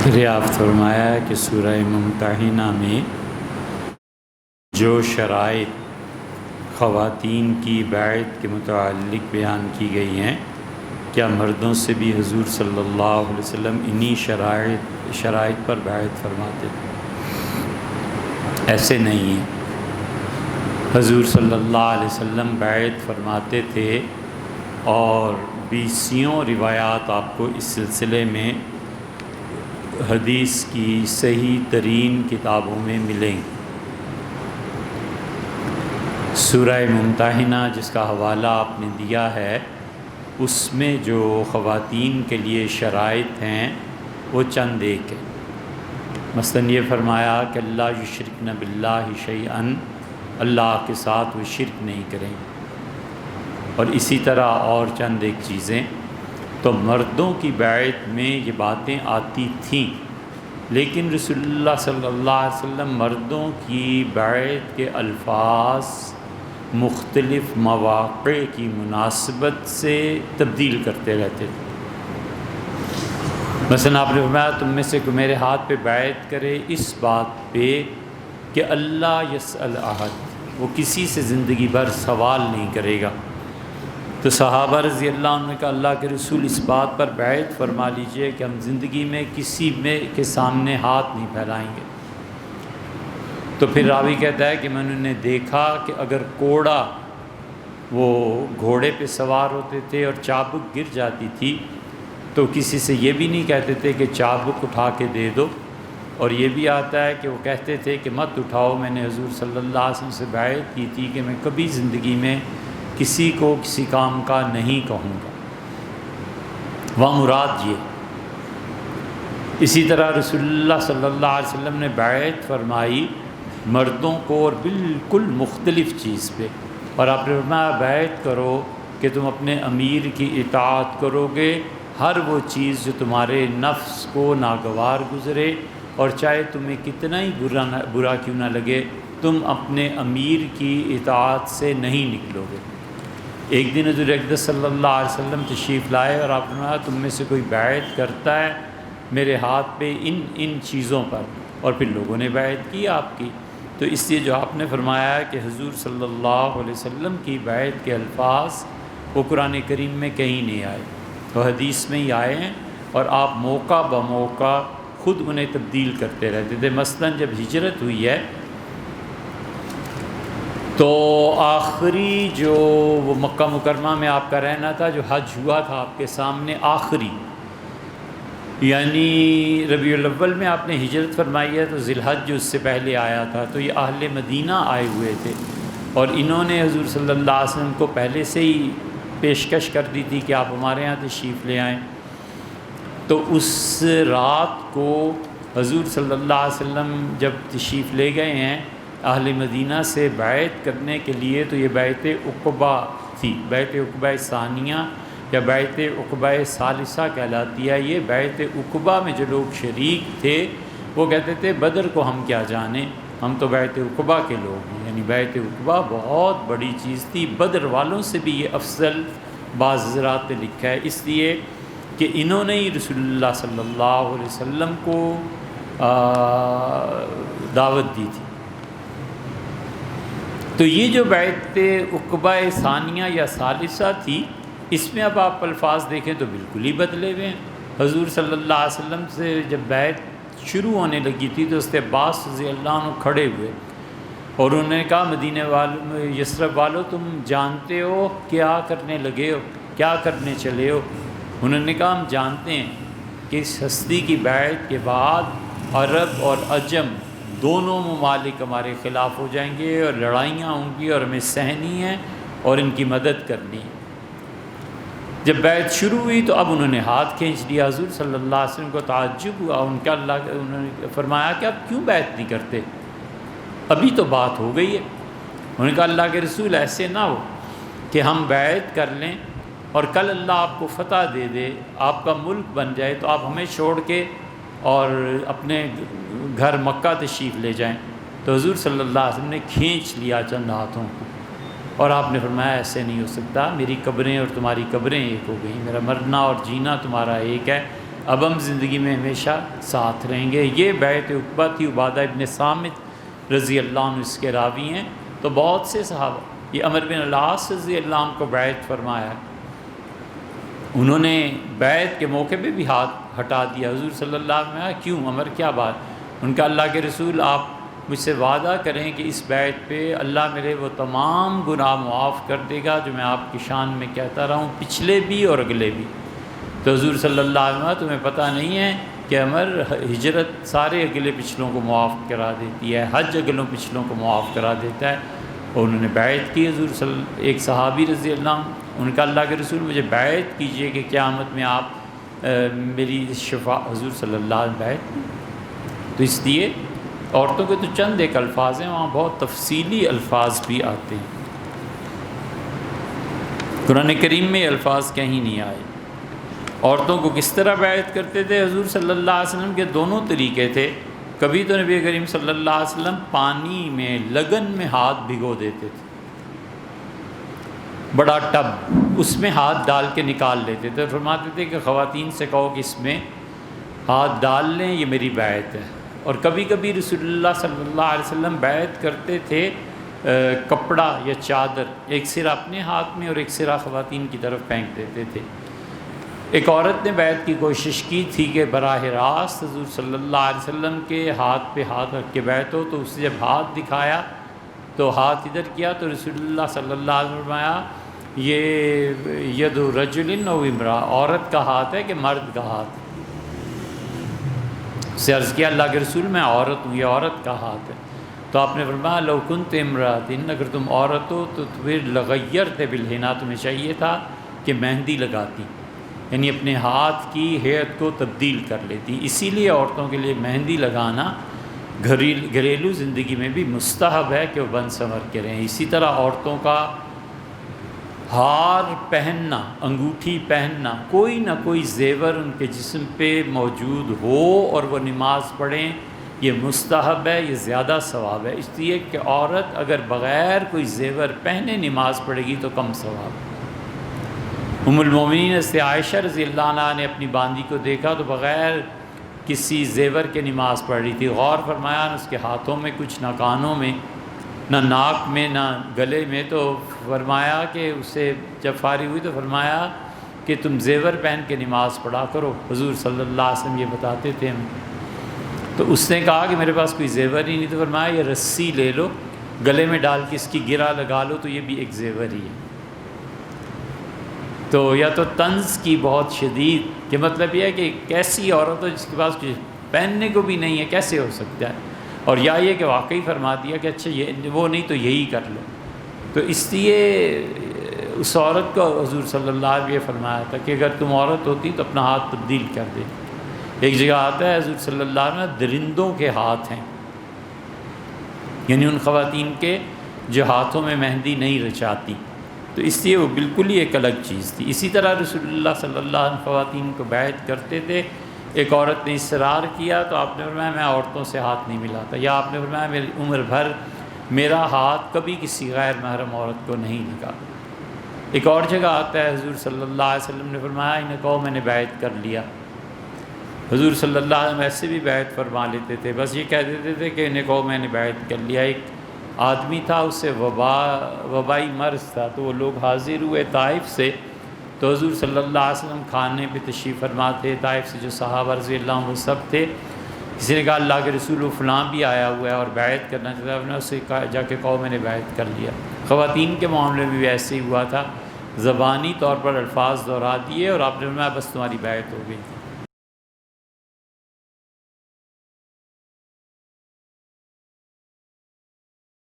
دریافت فرمایا کہ سورہ ممتحنہ میں جو شرائط خواتین کی بیعت کے متعلق بیان کی گئی ہیں، کیا مردوں سے بھی حضور صلی اللہ علیہ وسلم انہی شرائط پر بیعت فرماتے تھے؟ ایسے نہیں ہے۔ حضور صلی اللہ علیہ وسلم بیعت فرماتے تھے اور بیسیوں روایات آپ کو اس سلسلے میں حدیث کی صحیح ترین کتابوں میں ملیں گی۔ سورہ ممتحنہ جس کا حوالہ آپ نے دیا ہے، اس میں جو خواتین کے لیے شرائط ہیں وہ چند ایک ہیں۔ مثلاً یہ فرمایا کہ اللہ یشرکن باللہ شیئا، اللہ کے ساتھ وہ شرک نہیں کریں، اور اسی طرح اور چند ایک چیزیں۔ تو مردوں کی بیعت میں یہ باتیں آتی تھیں، لیکن رسول اللہ صلی اللہ علیہ وسلم مردوں کی بیعت کے الفاظ مختلف مواقع کی مناسبت سے تبدیل کرتے رہتے تھے۔ مثلا آپ نے فرمایا تم میں سے کوئی میرے ہاتھ پہ بیعت کرے اس بات پہ کہ اللہ یسأل احد، وہ کسی سے زندگی بھر سوال نہیں کرے گا۔ تو صحابہ رضی اللہ عنہ نے کہا اللہ کے رسول اس بات پر بیعت فرما لیجئے کہ ہم زندگی میں کسی کے سامنے ہاتھ نہیں پھیلائیں گے۔ تو پھر راوی کہتا ہے کہ میں نے دیکھا کہ اگر کوڑا، وہ گھوڑے پہ سوار ہوتے تھے اور چابک گر جاتی تھی تو کسی سے یہ بھی نہیں کہتے تھے کہ چابک اٹھا کے دے دو، اور یہ بھی آتا ہے کہ وہ کہتے تھے کہ مت اٹھاؤ، میں نے حضور صلی اللہ علیہ وسلم سے بیعت کی تھی کہ میں کبھی زندگی میں کسی کو کسی کام کا نہیں کہوں گا۔ وہ مراد یہ۔ اسی طرح رسول اللہ صلی اللہ علیہ وسلم نے بیعت فرمائی مردوں کو اور بالکل مختلف چیز پہ، اور آپ نے فرمایا بیعت کرو کہ تم اپنے امیر کی اطاعت کرو گے، ہر وہ چیز جو تمہارے نفس کو ناگوار گزرے، اور چاہے تمہیں کتنا ہی برا کیوں نہ لگے، تم اپنے امیر کی اطاعت سے نہیں نکلو گے۔ ایک دن حضور اقدس صلی اللہ علیہ وسلم تشریف لائے اور آپ نے کہا تم میں سے کوئی بیعت کرتا ہے میرے ہاتھ پہ ان چیزوں پر، اور پھر لوگوں نے بیعت کی آپ کی۔ تو اس لیے جو آپ نے فرمایا ہے کہ حضور صلی اللہ علیہ وسلم کی بیعت کے الفاظ وہ قرآن کریم میں کہیں نہیں آئے، وہ حدیث میں ہی آئے ہیں، اور آپ موقع بموقع خود انہیں تبدیل کرتے رہتے تھے۔ مثلاً جب ہجرت ہوئی ہے تو آخری جو وہ مکہ مکرمہ میں آپ کا رہنا تھا، جو حج ہوا تھا آپ کے سامنے آخری، یعنی ربیع الاول میں آپ نے ہجرت فرمائی ہے تو ذی الحج جو اس سے پہلے آیا تھا، تو یہ اہل مدینہ آئے ہوئے تھے، اور انہوں نے حضور صلی اللہ علیہ وسلم کو پہلے سے ہی پیشکش کر دی تھی کہ آپ ہمارے ہاں تشریف لے آئیں۔ تو اس رات کو حضور صلی اللہ علیہ وسلم جب تشریف لے گئے ہیں اہل مدینہ سے بیعت کرنے کے لیے، تو یہ بیعت عقبہ تھی، بیعت عقبہ ثانیہ یا بیعت عقبہ ثالثہ کہلاتی ہے۔ یہ بیعت عقبہ میں جو لوگ شریک تھے وہ کہتے تھے بدر کو ہم کیا جانیں، ہم تو بیعت عقبہ کے لوگ ہیں، یعنی بیعت عقبہ بہت بڑی چیز تھی، بدر والوں سے بھی یہ افضل بعض حضرات نے لکھا ہے، اس لیے کہ انہوں نے ہی رسول اللہ صلی اللہ علیہ وسلم کو دعوت دی تھی۔ تو یہ جو بیعت عقبہ ثانیہ یا ثالثہ تھی، اس میں اب آپ الفاظ دیکھیں تو بالکل ہی بدلے ہوئے ہیں۔ حضور صلی اللہ علیہ وسلم سے جب بیعت شروع ہونے لگی تھی تو عباس رضی اللہ عنہ کھڑے ہوئے اور انہوں نے کہا مدینے والوں، یثرب والوں، تم جانتے ہو کیا کرنے لگے ہو، کیا کرنے چلے ہو؟ انہوں نے کہا ہم جانتے ہیں کہ اس ہستی کی بیعت کے بعد عرب اور عجم دونوں ممالک ہمارے خلاف ہو جائیں گے اور لڑائیاں ہوں گی اور ہمیں سہنی ہیں اور ان کی مدد کرنی ہے۔ جب بیعت شروع ہوئی تو اب انہوں نے ہاتھ کھینچ لیا، حضور صلی اللہ علیہ وسلم کو تعجب ہوا، انہوں نے فرمایا کہ اب کیوں بیعت نہیں کرتے، ابھی تو بات ہو گئی ہے۔ انہوں نے کہا اللہ کے رسول ایسے نہ ہو کہ ہم بیعت کر لیں اور کل اللہ آپ کو فتح دے دے، آپ کا ملک بن جائے تو آپ ہمیں چھوڑ کے اور اپنے گھر مکہ تشریف لے جائیں۔ تو حضور صلی اللہ علیہ وسلم نے کھینچ لیا چند ہاتھوں کو، اور آپ نے فرمایا ایسے نہیں ہو سکتا، میری قبریں اور تمہاری قبریں ایک ہو گئیں، میرا مرنا اور جینا تمہارا ایک ہے، اب ہم زندگی میں ہمیشہ ساتھ رہیں گے۔ یہ بیعت عقبہ تھی، عبادہ ابن صامت رضی اللہ عنہ اس کے راوی ہیں۔ تو بہت سے صحابہ، یہ عمر بن العاص رضی اللہ عنہ کو بیعت فرمایا ہے، انہوں نے بیعت کے موقع پہ بھی ہاتھ ہٹا دیا۔ حضور صلی اللہ علیہ وسلم نے کہا کیوں عمر، کیا بات؟ ان کا اللہ کے رسول آپ مجھ سے وعدہ کریں کہ اس بیعت پہ اللہ میرے وہ تمام گناہ معاف کر دے گا جو میں آپ کی شان میں کہتا رہا ہوں، پچھلے بھی اور اگلے بھی۔ تو حضور صلی اللہ علیہ وسلم، تمہیں پتہ نہیں ہے کہ عمر ہجرت سارے اگلے پچھلوں کو معاف کرا دیتی ہے، حج اگلوں پچھلوں کو معاف کرا دیتا ہے۔ اور انہوں نے بیعت کی حضور ایک صحابی رضی اللہ عنہ، ان کا اللہ کے رسول مجھے بیعت کیجئے کہ قیامت میں آپ میری شفاعت، حضور صلی اللہ علیہ وسلم بیعت۔ تو اس لیے عورتوں کے تو چند ایک الفاظ ہیں، وہاں بہت تفصیلی الفاظ بھی آتے ہیں۔ قرآن کریم میں یہ الفاظ کہیں نہیں آئے۔ عورتوں کو کس طرح بیعت کرتے تھے حضور صلی اللہ علیہ وسلم کے دونوں طریقے تھے۔ کبھی تو نبی کریم صلی اللہ علیہ وسلم پانی میں لگن میں ہاتھ بھگو دیتے تھے، بڑا ٹب، اس میں ہاتھ ڈال کے نکال لیتے تھے، فرماتے تھے کہ خواتین سے کہو کہ اس میں ہاتھ ڈال لیں، یہ میری بیعت ہے۔ اور کبھی کبھی رسول اللہ صلی اللہ علیہ وسلم بیعت کرتے تھے کپڑا یا چادر، ایک سرا اپنے ہاتھ میں اور ایک سرا خواتین کی طرف پھینک دیتے تھے۔ ایک عورت نے بیعت کی کوشش کی تھی کہ براہ راست حضور صلی اللہ علیہ وسلم کے ہاتھ پہ ہاتھ رکھ کے بیعت ہو، تو اس سے جب ہاتھ دکھایا تو ہاتھ ادھر کیا تو رسول اللہ صلی اللہ علیہ وسلم نے فرمایا یہ ید رجل او امرأ، عورت کا ہاتھ ہے کہ مرد کا ہاتھ؟ سے عرض کیا اللہ کے رسول میں عورت ہوں، یہ عورت کا ہاتھ ہے۔ تو آپ نے فرمایا لو کنت امرأۃ، اگر تم عورت ہو تو پھر لغیرت بالحنا، تمہیں چاہیے تھا کہ مہندی لگاتی، یعنی اپنے ہاتھ کی ہیئت کو تبدیل کر لیتی۔ اسی لیے عورتوں کے لیے مہندی لگانا گھریلو زندگی میں بھی مستحب ہے کہ وہ بن سنور کے رہیں۔ اسی طرح عورتوں کا ہار پہننا، انگوٹھی پہننا، کوئی نہ کوئی زیور ان کے جسم پہ موجود ہو اور وہ نماز پڑھیں، یہ مستحب ہے، یہ زیادہ ثواب ہے۔ اس لیے کہ عورت اگر بغیر کوئی زیور پہنے نماز پڑھے گی تو کم ثواب ہے۔ ام المومنین سے عائشہ رضی اللہ عنہ نے اپنی باندی کو دیکھا تو بغیر کسی زیور کے نماز پڑھ رہی تھی۔ غور فرمایا نہ اس کے ہاتھوں میں کچھ، نہ کانوں میں، نہ ناک میں، نہ گلے میں، تو فرمایا کہ اسے جب فارغ ہوئی تو فرمایا کہ تم زیور پہن کے نماز پڑھا کرو، حضور صلی اللہ علیہ وسلم یہ بتاتے تھے ہمیں۔ تو اس نے کہا کہ میرے پاس کوئی زیور ہی نہیں، تو فرمایا یہ رسی لے لو، گلے میں ڈال کے اس کی گرہ لگا لو تو یہ بھی ایک زیور ہی ہے۔ تو یا تو طنز کی بہت شدید، کہ مطلب یہ ہے کہ کیسی عورت ہو جس کے پاس کچھ پہننے کو بھی نہیں ہے، کیسے ہو سکتا ہے؟ اور یا یہ کہ واقعی فرما دیا کہ اچھا یہ وہ نہیں تو یہی کر لو۔ تو اس لیے اس عورت کو حضور صلی اللہ علیہ وسلم یہ فرمایا تھا کہ اگر تم عورت ہوتی تو اپنا ہاتھ تبدیل کر دے۔ ایک جگہ آتا ہے حضور صلی اللہ علیہ وسلم درندوں کے ہاتھ ہیں، یعنی ان خواتین کے جو ہاتھوں میں مہندی نہیں رچاتی، تو اس لیے وہ بالکل ہی ایک الگ چیز تھی۔ اسی طرح رسول اللہ صلی اللہ علیہ وسلم خواتین کو بیعت کرتے تھے۔ ایک عورت نے اصرار کیا تو آپ نے فرمایا میں عورتوں سے ہاتھ نہیں ملاتا، یا آپ نے فرمایا میری عمر بھر میرا ہاتھ کبھی کسی غیر محرم عورت کو نہیں لگا۔ ایک اور جگہ آتا ہے حضور صلی اللہ علیہ وسلم نے فرمایا انہیں کہو میں نے بیعت کر لیا۔ حضور صلی اللہ علیہ وسلم ایسے بھی بیعت فرما لیتے تھے، بس یہ کہہ دیتے تھے کہ انہیں کہو میں نے بیعت کر لیا۔ ایک آدمی تھا، اس سے وبائی مرض تھا، تو وہ لوگ حاضر ہوئے طائف سے، تو حضور صلی اللہ علیہ وسلم کھانے پہ تشریف فرما تھے، طائف سے جو صحابہ رضی اللہ عنہ وہ سب تھے۔ کسی نے کہا اللہ کے رسول و فلاں بھی آیا ہوا ہے اور بیعت کرنا چاہتا ہے، انہوں نے اسے کہا جا کے کہو میں نے بیعت کر لیا۔ خواتین کے معاملے میں بھی ایسے ہی ہوا تھا، زبانی طور پر الفاظ دہرا دیے اور آپ نے فرمایا بس تمہاری بیعت ہو گئی۔